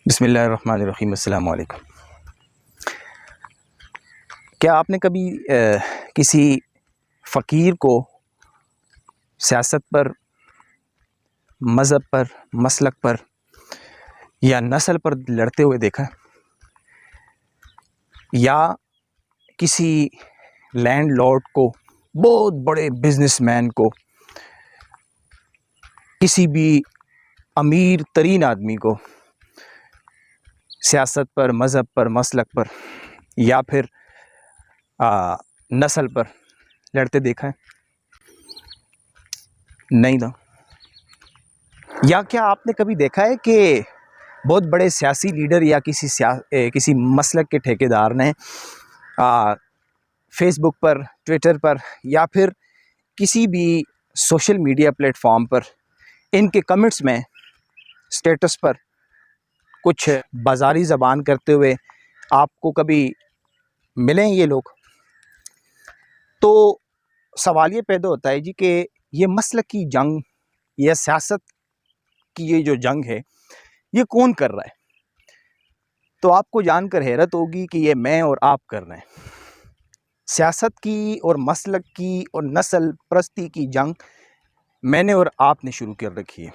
بسم اللہ الرحمن الرحیم۔ السلام علیکم۔ کیا آپ نے کبھی کسی فقیر کو سیاست پر، مذہب پر، مسلک پر یا نسل پر لڑتے ہوئے دیکھا؟ یا کسی لینڈ لارڈ کو، بہت بڑے بزنس مین کو، کسی بھی امیر ترین آدمی کو سیاست پر، مذہب پر، مسلک پر یا پھر نسل پر لڑتے دیکھا ہے؟ نہیں نا۔ یا کیا آپ نے کبھی دیکھا ہے کہ بہت بڑے سیاسی لیڈر یا کسی مسلک کے ٹھیکیدار نے فیس بک پر، ٹویٹر پر یا پھر کسی بھی سوشل میڈیا پلیٹ فارم پر ان کے کمنٹس میں، سٹیٹس پر کچھ بازاری زبان کرتے ہوئے آپ کو کبھی ملیں یہ لوگ؟ تو سوال یہ پیدا ہوتا ہے کہ یہ مسلک کی جنگ یا سیاست کی یہ جو جنگ ہے یہ کون کر رہا ہے؟ تو آپ کو جان کر حیرت ہوگی کہ یہ میں اور آپ کر رہے ہیں۔ سیاست کی اور مسلک کی اور نسل پرستی کی جنگ میں نے اور آپ نے شروع کر رکھی ہے۔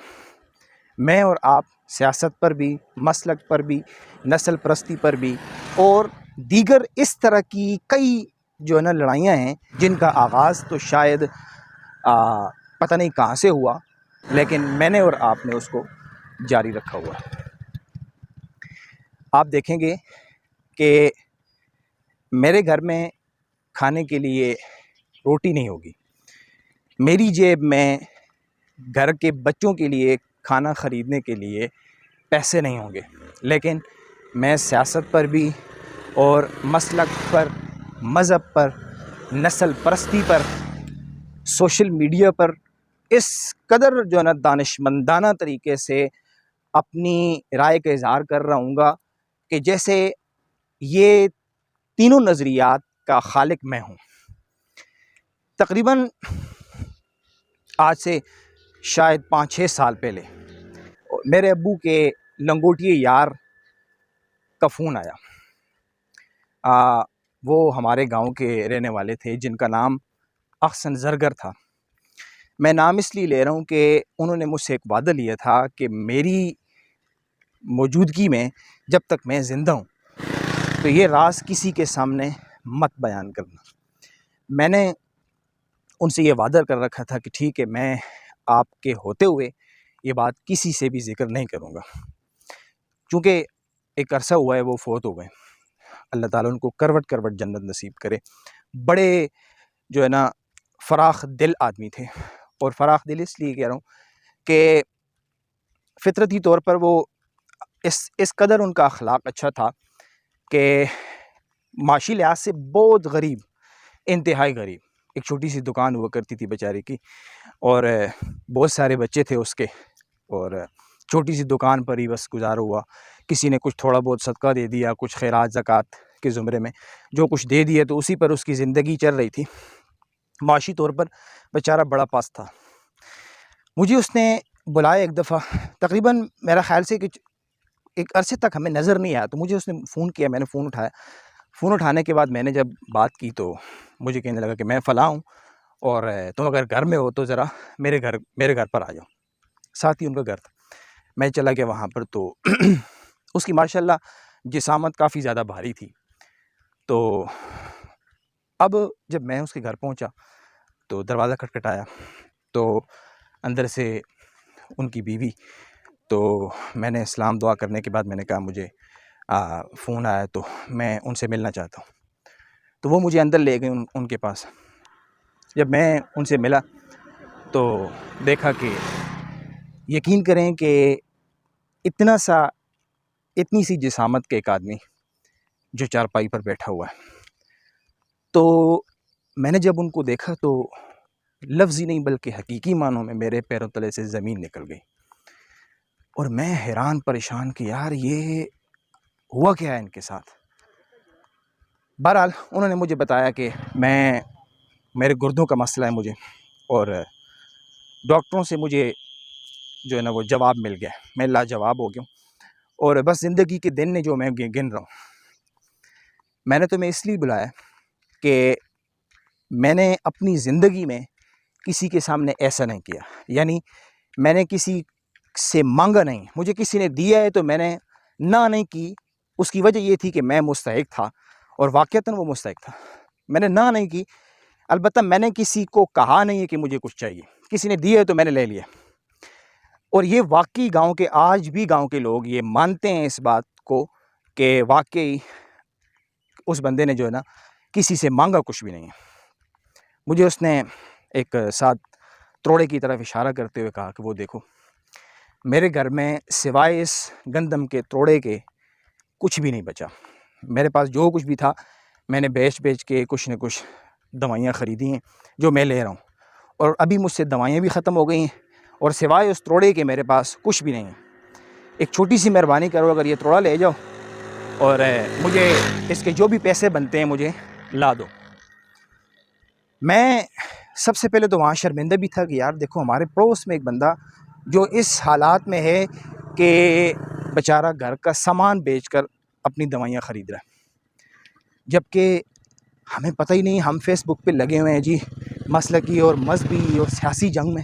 میں اور آپ سیاست پر بھی، مسلک پر بھی، نسل پرستی پر بھی اور دیگر اس طرح کی کئی جو ہے نا لڑائیاں ہیں جن کا آغاز تو شاید پتہ نہیں کہاں سے ہوا، لیکن میں نے اور آپ نے اس کو جاری رکھا ہوا ہے۔ آپ دیکھیں گے کہ میرے گھر میں کھانے کے لیے روٹی نہیں ہوگی، میری جیب میں گھر کے بچوں کے لیے کھانا خریدنے کے لیے پیسے نہیں ہوں گے، لیکن میں سیاست پر بھی اور مسلک پر، مذہب پر، نسل پرستی پر، سوشل میڈیا پر اس قدر جو ہے نا دانشمندانہ طریقے سے اپنی رائے کا اظہار کر رہا ہوں گا کہ جیسے یہ تینوں نظریات کا خالق میں ہوں۔ تقریباً آج سے شاید 5-6 سال پہلے میرے ابو کے لنگوٹیے یار کا فون آیا۔ وہ ہمارے گاؤں کے رہنے والے تھے جن کا نام احسن زرگر تھا۔ میں نام اس لیے لے رہا ہوں کہ انہوں نے مجھ سے ایک وعدہ لیا تھا کہ میری موجودگی میں جب تک میں زندہ ہوں تو یہ راز کسی کے سامنے مت بیان کرنا۔ میں نے ان سے یہ وعدہ کر رکھا تھا کہ ٹھیک ہے، میں آپ کے ہوتے ہوئے یہ بات کسی سے بھی ذکر نہیں کروں گا، چونکہ ایک عرصہ ہوا ہے وہ فوت ہو گئے۔ اللہ تعالیٰ ان کو کروٹ کروٹ جنت نصیب کرے۔ بڑے جو ہے نا فراخ دل آدمی تھے، اور فراخ دل اس لیے کہہ رہا ہوں کہ فطرتی طور پر وہ اس قدر ان کا اخلاق اچھا تھا کہ معاشی لحاظ سے بہت غریب، انتہائی غریب، ایک چھوٹی سی دکان ہوا کرتی تھی بیچارے کی، اور بہت سارے بچے تھے اس کے، اور چھوٹی سی دکان پر ہی بس گزارا ہوا۔ کسی نے کچھ تھوڑا بہت صدقہ دے دیا، کچھ خیرات زکوٰۃ کے زمرے میں جو کچھ دے دیا، تو اسی پر اس کی زندگی چل رہی تھی۔ معاشی طور پر بیچارہ بڑا پاس تھا۔ مجھے اس نے بلایا ایک دفعہ، تقریباً میرا خیال سے کہ ایک عرصے تک ہمیں نظر نہیں آیا، تو مجھے اس نے فون کیا، میں نے فون اٹھایا۔ فون اٹھانے کے بعد میں نے جب بات کی تو مجھے کہنے لگا کہ میں فلاں ہوں، اور تم اگر گھر میں ہو تو ذرا میرے گھر پر آ جاؤ۔ ساتھ ہی ان کا گھر تھا۔ میں چلا گیا وہاں پر، تو اس کی ماشاءاللہ جسامت کافی زیادہ بھاری تھی۔ تو اب جب میں اس کے گھر پہنچا تو دروازہ کھٹکھٹایا، تو اندر سے ان کی بیوی، تو میں نے اسلام دعا کرنے کے بعد میں نے کہا مجھے فون آیا تو میں ان سے ملنا چاہتا ہوں۔ تو وہ مجھے اندر لے گئے ان کے پاس۔ جب میں ان سے ملا تو دیکھا کہ یقین کریں کہ اتنی سی جسامت کے ایک آدمی جو چارپائی پر بیٹھا ہوا ہے، تو میں نے جب ان کو دیکھا تو لفظ ہی نہیں بلکہ حقیقی معنوں میں میرے پیروں تلے سے زمین نکل گئی، اور میں حیران پریشان کہ یار یہ ہوا کیا ہے ان کے ساتھ۔ بہرحال انہوں نے مجھے بتایا کہ میرے گردوں کا مسئلہ ہے مجھے، اور ڈاکٹروں سے مجھے جو ہے نا وہ جواب مل گیا، میں لاجواب ہو گیا ہوں، اور بس زندگی کے دن نے جو میں گن رہا ہوں. میں نے تمہیں اس لیے بلایا کہ میں نے اپنی زندگی میں کسی کے سامنے ایسا نہیں کیا. یعنی میں نے کسی سے مانگا نہیں. مجھے کسی نے دیا ہے تو میں نے نہ نہیں کی. اس کی وجہ یہ تھی کہ میں مستحق تھا اور واقعتاً وہ مستحق تھا. میں نے نہ نہیں کی. البتہ میں نے کسی کو کہا نہیں ہے کہ مجھے کچھ چاہیے. کسی نے دیا ہے تو میں نے لے لیا. اور یہ واقعی گاؤں کے آج بھی گاؤں کے لوگ یہ مانتے ہیں اس بات کو کہ واقعی اس بندے نے جو ہے نا کسی سے مانگا کچھ بھی نہیں ہے. مجھے اس نے ایک ساتھ تروڑے کی طرف اشارہ کرتے ہوئے کہا کہ وہ دیکھو میرے گھر میں سوائے اس گندم کے تروڑے کے کچھ بھی نہیں بچا. میرے پاس جو کچھ بھی تھا میں نے بیچ کے کچھ نہ کچھ دوائیاں خریدی ہیں جو میں لے رہا ہوں. اور ابھی مجھ سے دوائیاں بھی ختم ہو گئی ہیں اور سوائے اس تروڑے کے میرے پاس کچھ بھی نہیں ہے. ایک چھوٹی سی مہربانی کرو, اگر یہ تروڑا لے جاؤ اور مجھے اس کے جو بھی پیسے بنتے ہیں مجھے لا دو. میں سب سے پہلے تو وہاں شرمندہ بھی تھا کہ یار دیکھو ہمارے پڑوس میں ایک بندہ جو اس حالات میں ہے کہ بیچارہ گھر کا سامان بیچ کر اپنی دوائیاں خرید رہا ہے, جبکہ ہمیں پتہ ہی نہیں. ہم فیس بک پہ لگے ہوئے ہیں جی مسلکی اور مذہبی اور سیاسی جنگ میں.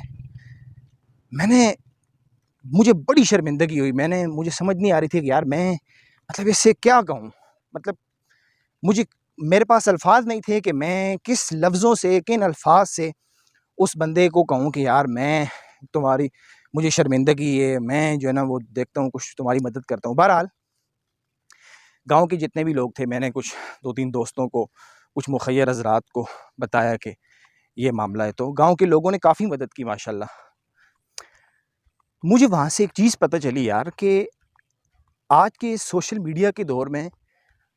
مجھے بڑی شرمندگی ہوئی. مجھے سمجھ نہیں آ رہی تھی کہ یار میں مطلب اس سے کیا کہوں. مطلب میرے پاس الفاظ نہیں تھے کہ میں کس لفظوں سے کن الفاظ سے اس بندے کو کہوں کہ یار مجھے شرمندگی ہے, میں جو ہے نا وہ دیکھتا ہوں کچھ تمہاری مدد کرتا ہوں. بہرحال گاؤں کے جتنے بھی لوگ تھے میں نے کچھ 2-3 دوستوں کو, کچھ مخیر حضرات کو بتایا کہ یہ معاملہ ہے. تو گاؤں کے لوگوں نے کافی مدد کی ماشاءاللہ. مجھے وہاں سے ایک چیز پتہ چلی یار کہ آج کے سوشل میڈیا کے دور میں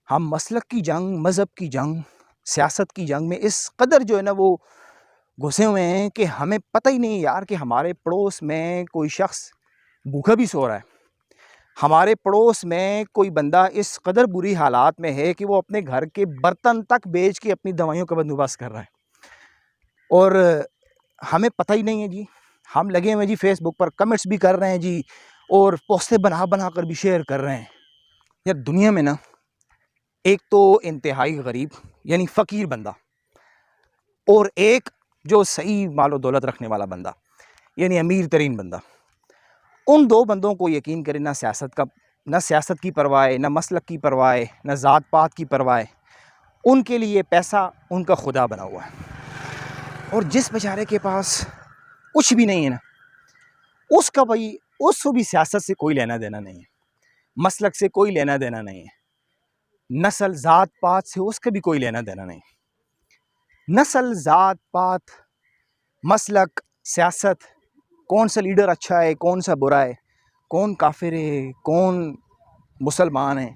ہم مسلک کی جنگ, مذہب کی جنگ, سیاست کی جنگ میں اس قدر جو ہے نا وہ گھسے ہوئے ہیں کہ ہمیں پتہ ہی نہیں یار کہ ہمارے پڑوس میں کوئی شخص بھوکا بھی سو رہا ہے. ہمارے پڑوس میں کوئی بندہ اس قدر بری حالات میں ہے کہ وہ اپنے گھر کے برتن تک بیچ کے اپنی دوائیوں کا بندوبست کر رہا ہے اور ہمیں پتہ ہی نہیں ہے جی. ہم لگے ہوئے جی فیس بک پر کمنٹس بھی کر رہے ہیں جی اور پوسٹیں بنا کر بھی شیئر کر رہے ہیں. یار دنیا میں نا ایک تو انتہائی غریب یعنی فقیر بندہ اور ایک جو صحیح مال و دولت رکھنے والا بندہ یعنی امیر ترین بندہ, ان دو بندوں کو یقین کریں نہ سیاست کی پرواہ ہے, نہ مسلک کی پرواہ ہے, نہ ذات پات کی پرواہ ہے. ان کے لیے پیسہ ان کا خدا بنا ہوا ہے. اور جس بیچارے کے پاس کچھ بھی نہیں ہے نا اس کو بھی سیاست سے کوئی لینا دینا نہیں ہے, مسلک سے کوئی لینا دینا نہیں ہے, نسل ذات پات سے اس کا بھی کوئی لینا دینا نہیں. نسل, ذات پات, مسلک, سیاست, کون سا لیڈر اچھا ہے کون سا برا ہے, کون کافر ہے کون مسلمان ہے,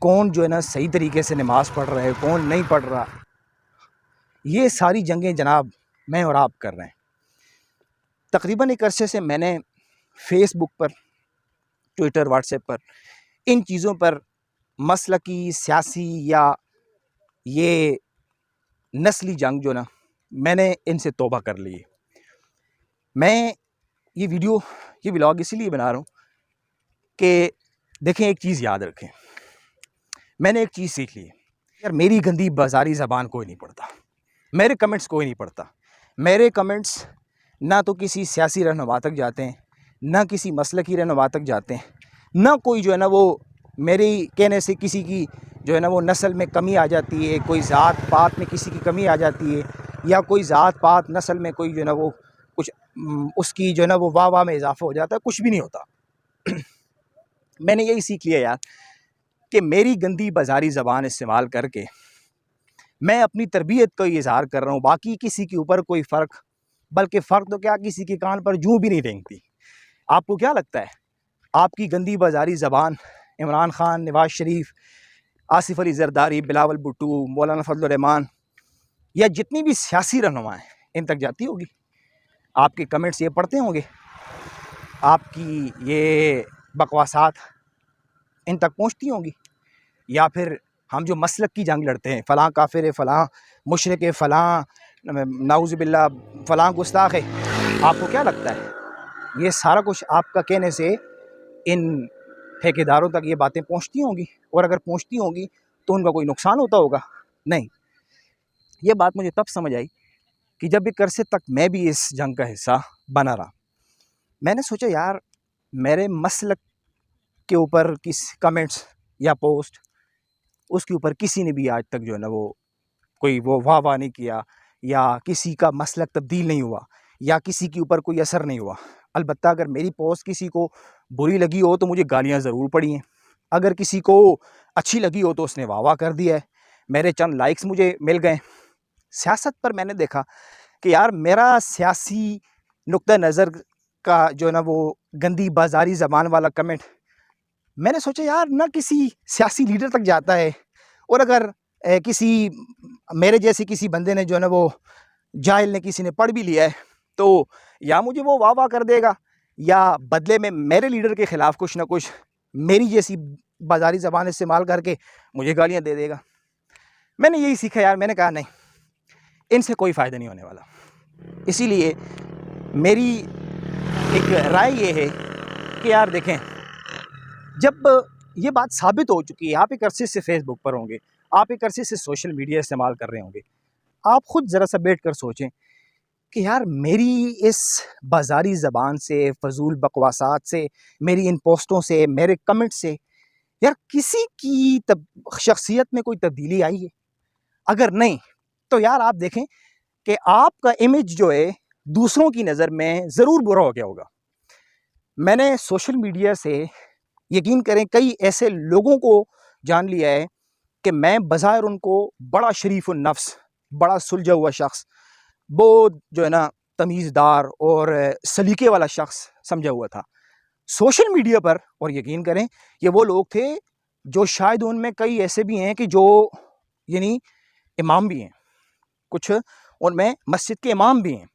کون جو ہے نا صحیح طریقے سے نماز پڑھ رہا ہے کون نہیں پڑھ رہا, یہ ساری جنگیں جناب میں اور آپ کر رہے ہیں. تقریباً ایک عرصے سے میں نے فیس بک پر, ٹویٹر, واٹس ایپ پر ان چیزوں پر مسلکی, سیاسی یا یہ نسلی جنگ جو نا میں نے ان سے توبہ کر لی ہے. میں یہ ولاگ اسی لیے بنا رہا ہوں کہ دیکھیں ایک چیز یاد رکھیں. میں نے ایک چیز سیکھ لی ہے یار, میری گندی بازاری زبان کوئی نہیں پڑھتا, میرے کمنٹس کوئی نہیں پڑھتا. میرے کمنٹس نہ تو کسی سیاسی رہنما تک جاتے ہیں, نہ کسی مسلکی رہنما تک جاتے ہیں, نہ کوئی جو ہے نا وہ میری کہنے سے کسی کی جو ہے نا وہ نسل میں کمی آ جاتی ہے, کوئی ذات پات میں کسی کی کمی آ جاتی ہے, یا کوئی ذات پات نسل میں کوئی جو ہے نا وہ کچھ اس کی جو ہے نا وہ واہ میں اضافہ ہو جاتا ہے. کچھ بھی نہیں ہوتا. میں نے یہی سیکھ لیا یار کہ میری گندی بازاری زبان استعمال کر کے میں اپنی تربیت کا اظہار کر رہا ہوں. باقی کسی کے اوپر کوئی فرق, بلکہ فرق تو کیا کسی کے کان پر جوں بھی نہیں رینگتی. آپ کو کیا لگتا ہے آپ کی گندی بازاری زبان عمران خان, نواز شریف, آصف علی زرداری, بلاول بھٹو, مولانا فضل الرحمان یا جتنی بھی سیاسی رہنما ہیں ان تک جاتی ہوگی؟ آپ کے کمنٹس یہ پڑھتے ہوں گے؟ آپ کی یہ بکواسات ان تک پہنچتی ہوں گی؟ یا پھر ہم جو مسلک کی جنگ لڑتے ہیں, فلاں کافر ہے, فلاں مشرک ہے, فلاں نعوذ باللہ فلاں گستاخ ہے, آپ کو کیا لگتا ہے یہ سارا کچھ آپ کا کہنے سے ان ٹھیکیداروں تک یہ باتیں پہنچتی ہوں گی، اور اگر پہنچتی ہوں گی تو ان کا کوئی نقصان ہوتا ہوگا؟ نہیں۔ یہ بات مجھے تب سمجھ آئی کہ جب ایک عرصے تک میں بھی اس جنگ کا حصہ بنا رہا، میں نے سوچا یار میرے مسلک کے اوپر کس کمنٹس یا پوسٹ، اس کے اوپر کسی نے بھی آج تک جو ہے نا وہ کوئی وہ واہ نہیں کیا، یا کسی کا مسلک تبدیل نہیں ہوا، یا کسی کے اوپر کوئی اثر نہیں ہوا۔ البتہ اگر میری پوسٹ کسی کو بری لگی ہو تو مجھے گالیاں ضرور پڑی ہیں، اگر کسی کو اچھی لگی ہو تو اس نے واہ کر دیا ہے، میرے چند لائکس مجھے مل گئے۔ سیاست پر میں نے دیکھا کہ یار میرا سیاسی نقطہ نظر کا جو ہے نا وہ گندی بازاری زبان والا کمنٹ، میں نے سوچا یار نہ کسی سیاسی لیڈر تک جاتا ہے، اور اگر کسی میرے جیسے کسی بندے نے جو ہے نا وہ جاہل نے کسی نے پڑھ بھی لیا ہے تو یا مجھے وہ واہ کر دے گا، یا بدلے میں میرے لیڈر کے خلاف کچھ نہ کچھ میری جیسی بازاری زبان استعمال کر کے مجھے گالیاں دے دے گا۔ میں نے یہی سیکھا یار، میں نے کہا نہیں، ان سے کوئی فائدہ نہیں ہونے والا۔ اسی لیے میری ایک رائے یہ ہے کہ یار دیکھیں، جب یہ بات ثابت ہو چکی ہے، آپ ایک عرصے سے فیس بک پر ہوں گے، آپ ایک عرصے سے سوشل میڈیا استعمال کر رہے ہوں گے، آپ خود ذرا سا بیٹھ کر سوچیں کہ یار میری اس بازاری زبان سے، فضول بکواسات سے، میری ان پوسٹوں سے، میرے کمنٹ سے یار کسی کی شخصیت میں کوئی تبدیلی آئی ہے؟ اگر نہیں تو یار آپ دیکھیں کہ آپ کا امیج جو ہے دوسروں کی نظر میں ضرور برا ہو گیا ہوگا۔ میں نے سوشل میڈیا سے یقین کریں کئی ایسے لوگوں کو جان لیا ہے کہ میں بظاہر ان کو بڑا شریف النفس، بڑا سلجھا ہوا شخص، بہت جو ہے نا تمیزدار اور سلیقے والا شخص سمجھا ہوا تھا سوشل میڈیا پر، اور یقین کریں یہ وہ لوگ تھے جو شاید ان میں کئی ایسے بھی ہیں کہ جو یعنی امام بھی ہیں، کچھ ان میں مسجد کے امام بھی ہیں،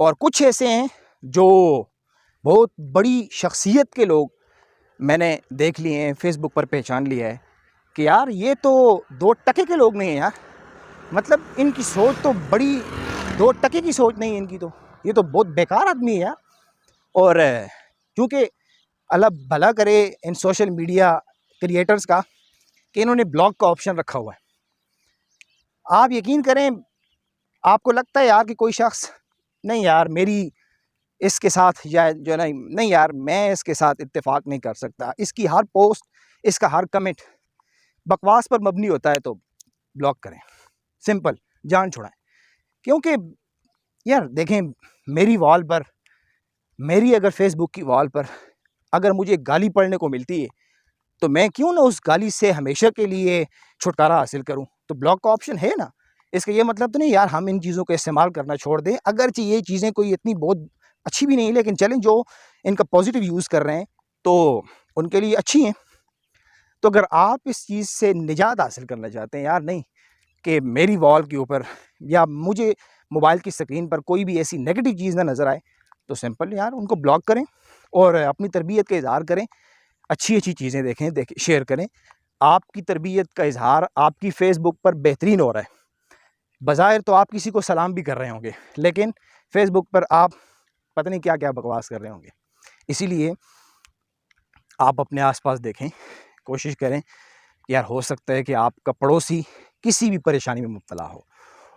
اور کچھ ایسے ہیں جو بہت بڑی شخصیت کے لوگ میں نے دیکھ لیے ہیں، فیس بک پر پہچان لیا ہے کہ یار یہ تو 2 ٹکے کے لوگ نہیں ہیں یار، مطلب ان کی سوچ تو بڑی 2 ٹکے کی سوچ نہیں ہے ان کی، تو یہ تو بہت بیکار آدمی ہے یار۔ اور کیونکہ اللہ بھلا کرے ان سوشل میڈیا کریٹرز کا کہ انہوں نے بلاک کا آپشن رکھا ہوا ہے۔ آپ یقین کریں، آپ کو لگتا ہے یار کہ کوئی شخص نہیں یار میری اس کے ساتھ یا جو ہے نا نہیں یار میں اس کے ساتھ اتفاق نہیں کر سکتا، اس کی ہر پوسٹ، اس کا ہر کمنٹ بکواس پر مبنی ہوتا ہے، تو بلاک کریں، سمپل، جان چھوڑائیں۔ کیونکہ یار دیکھیں میری وال پر، میری اگر فیس بک کی وال پر اگر مجھے گالی پڑھنے کو ملتی ہے تو میں کیوں نہ اس گالی سے ہمیشہ کے لیے چھٹکارا حاصل کروں؟ تو بلاک کا آپشن ہے نا، اس کا یہ مطلب تو نہیں یار ہم ان چیزوں کو استعمال کرنا چھوڑ دیں، اگرچہ یہ چیزیں کوئی اتنی بہت اچھی بھی نہیں، لیکن چلیں جو ان کا پازیٹیو یوز کر رہے ہیں تو ان کے لیے اچھی ہیں۔ تو اگر آپ اس چیز سے نجات حاصل کرنا چاہتے ہیں یار نہیں کہ میری وال کے اوپر یا مجھے موبائل کی اسکرین پر کوئی بھی ایسی نیگیٹو چیز نہ نظر آئے، تو سمپل یار ان کو بلاک کریں اور اپنی تربیت کا اظہار کریں، اچھی چیزیں دیکھیں شیئر کریں۔ آپ کی تربیت کا اظہار آپ کی فیس بک پر بہترین ہو رہا ہے، بظاہر تو آپ کسی کو سلام بھی کر رہے ہوں گے، لیکن فیس بک پر آپ پتہ نہیں کیا بکواس کر رہے ہوں گے۔ اسی لیے آپ اپنے آس پاس دیکھیں، کوشش کریں یار ہو سکتا ہے کہ آپ کا پڑوسی کسی بھی پریشانی میں مبتلا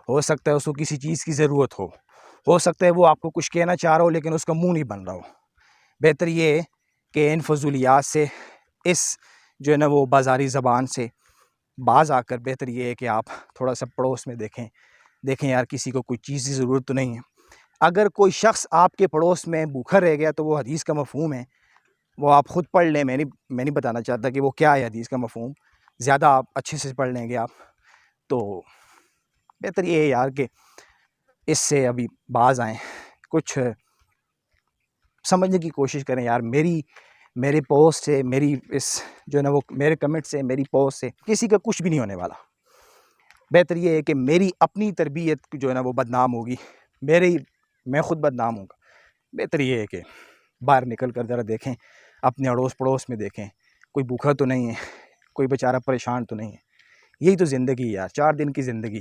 ہو سکتا ہے اس کو کسی چیز کی ضرورت ہو سکتا ہے وہ آپ کو کچھ کہنا چاہ رہا ہو لیکن اس کا منہ نہیں بن رہا ہو۔ بہتر یہ ہے کہ ان فضولیات سے، اس جو ہے نا وہ بازاری زبان سے باز آ کر بہتر یہ ہے کہ آپ تھوڑا سا پڑوس میں دیکھیں یار کسی کو کوئی چیز کی ضرورت تو نہیں ہے۔ اگر کوئی شخص آپ کے پڑوس میں بھوکا رہ گیا تو وہ حدیث کا مفہوم ہے، وہ آپ خود پڑھ لیں، میں نہیں بتانا چاہتا کہ وہ کیا ہے حدیث کا مفہوم، زیادہ آپ اچھے سے پڑھ لیں گے آپ، تو بہتر یہ ہے یار کہ اس سے ابھی باز آئیں، کچھ سمجھنے کی کوشش کریں یار میرے پوسٹ سے، میری اس جو ہے نا وہ میرے کمنٹ سے، میری پوسٹ سے کسی کا کچھ بھی نہیں ہونے والا۔ بہتر یہ ہے کہ میری اپنی تربیت جو ہے نا وہ بدنام ہوگی، میں خود بدنام ہوں گا۔ بہتر یہ ہے کہ باہر نکل کر ذرا دیکھیں، اپنے اڑوس پڑوس میں دیکھیں، کوئی بھوکا تو نہیں ہے، کوئی بیچارہ پریشان تو نہیں ہے۔ یہی تو زندگی ہے یار، 4 دن کی زندگی۔